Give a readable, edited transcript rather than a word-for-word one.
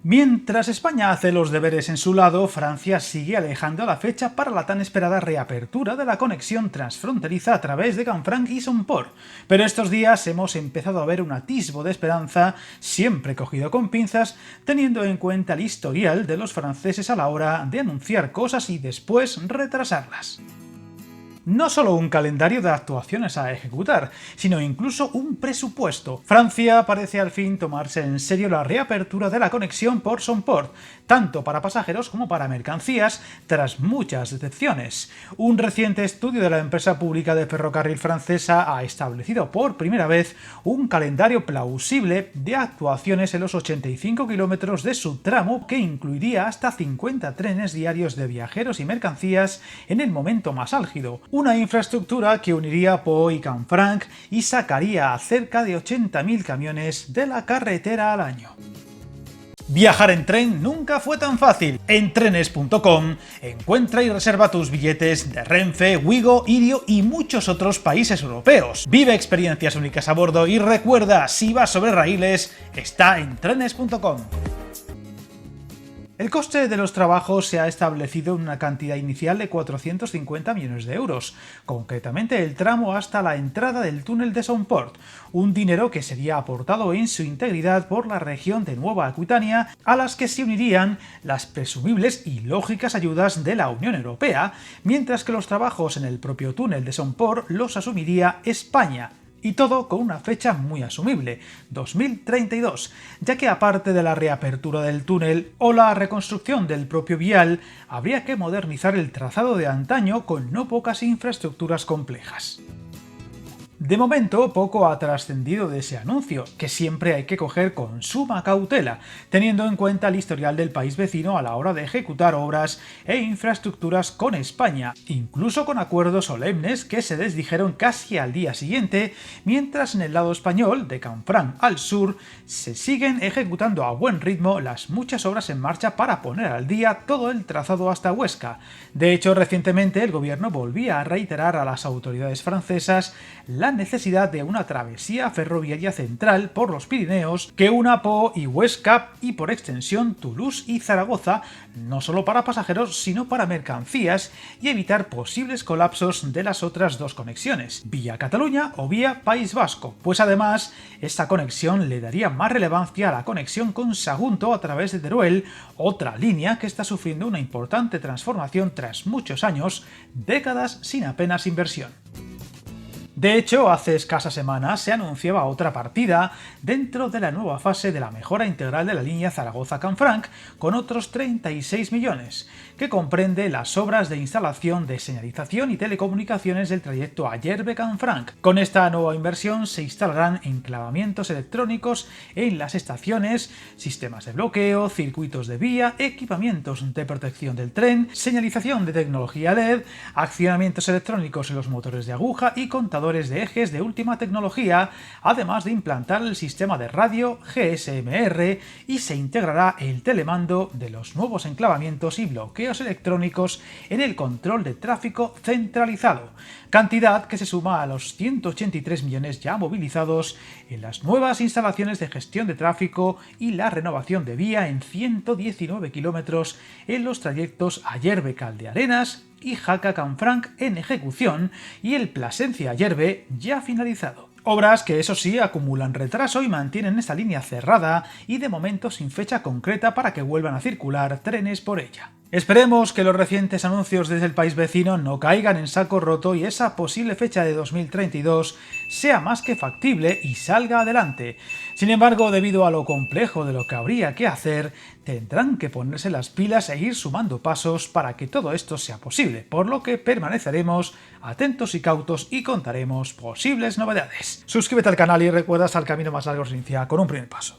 Mientras España hace los deberes en su lado, Francia sigue alejando la fecha para la tan esperada reapertura de la conexión transfronteriza a través de Canfranc y Somport. Pero estos días hemos empezado a ver un atisbo de esperanza, siempre cogido con pinzas, teniendo en cuenta el historial de los franceses a la hora de anunciar cosas y después retrasarlas. No solo un calendario de actuaciones a ejecutar, sino incluso un presupuesto. Francia parece al fin tomarse en serio la reapertura de la conexión por Somport, tanto para pasajeros como para mercancías, tras muchas decepciones. Un reciente estudio de la empresa pública de ferrocarril francesa ha establecido por primera vez un calendario plausible de actuaciones en los 85 kilómetros de su tramo, que incluiría hasta 50 trenes diarios de viajeros y mercancías en el momento más álgido. Una infraestructura que uniría Pau y Canfranc y sacaría a cerca de 80.000 camiones de la carretera al año. Viajar en tren nunca fue tan fácil. En trenes.com encuentra y reserva tus billetes de Renfe, Ouigo, Irio y muchos otros países europeos. Vive experiencias únicas a bordo y recuerda, si vas sobre raíles, está en trenes.com. El coste de los trabajos se ha establecido en una cantidad inicial de 450 millones de euros, concretamente el tramo hasta la entrada del túnel de Somport, un dinero que sería aportado en su integridad por la región de Nueva Aquitania, a las que se unirían las presumibles y lógicas ayudas de la Unión Europea, mientras que los trabajos en el propio túnel de Somport los asumiría España. Y todo con una fecha muy asumible, 2032, ya que aparte de la reapertura del túnel o la reconstrucción del propio vial, habría que modernizar el trazado de antaño con no pocas infraestructuras complejas. De momento, poco ha trascendido de ese anuncio, que siempre hay que coger con suma cautela, teniendo en cuenta el historial del país vecino a la hora de ejecutar obras e infraestructuras con España, incluso con acuerdos solemnes que se desdijeron casi al día siguiente, mientras en el lado español, de Canfranc al sur, se siguen ejecutando a buen ritmo las muchas obras en marcha para poner al día todo el trazado hasta Huesca. De hecho, recientemente el gobierno volvía a reiterar a las autoridades francesas la necesidad de una travesía ferroviaria central por los Pirineos que una Pau y Huesca y por extensión Toulouse y Zaragoza, no solo para pasajeros sino para mercancías, y evitar posibles colapsos de las otras dos conexiones, vía Cataluña o vía País Vasco, pues además esta conexión le daría más relevancia a la conexión con Sagunto a través de Teruel, otra línea que está sufriendo una importante transformación tras muchos años, décadas sin apenas inversión. De hecho, hace escasas semanas se anunciaba otra partida dentro de la nueva fase de la mejora integral de la línea Zaragoza-Canfranc con otros 36 millones, que comprende las obras de instalación de señalización y telecomunicaciones del trayecto Ayerbe-Canfranc. Con esta nueva inversión se instalarán enclavamientos electrónicos en las estaciones, sistemas de bloqueo, circuitos de vía, equipamientos de protección del tren, señalización de tecnología LED, accionamientos electrónicos en los motores de aguja y contadores de ejes de última tecnología, además de implantar el sistema de radio GSM-R, y se integrará el telemando de los nuevos enclavamientos y bloqueos electrónicos en el control de tráfico centralizado, cantidad que se suma a los 183 millones ya movilizados en las nuevas instalaciones de gestión de tráfico y la renovación de vía en 119 kilómetros en los trayectos Ayerbe-Caldearenas y Jaca-Canfranc en ejecución y el Plasencia-Ayerbe ya finalizado. Obras que eso sí acumulan retraso y mantienen esta línea cerrada y de momento sin fecha concreta para que vuelvan a circular trenes por ella. Esperemos que los recientes anuncios desde el país vecino no caigan en saco roto y esa posible fecha de 2032 sea más que factible y salga adelante. Sin embargo, debido a lo complejo de lo que habría que hacer, tendrán que ponerse las pilas e ir sumando pasos para que todo esto sea posible, por lo que permaneceremos atentos y cautos y contaremos posibles novedades. Suscríbete al canal y recuerda, hasta el camino más largo se inicia con un primer paso.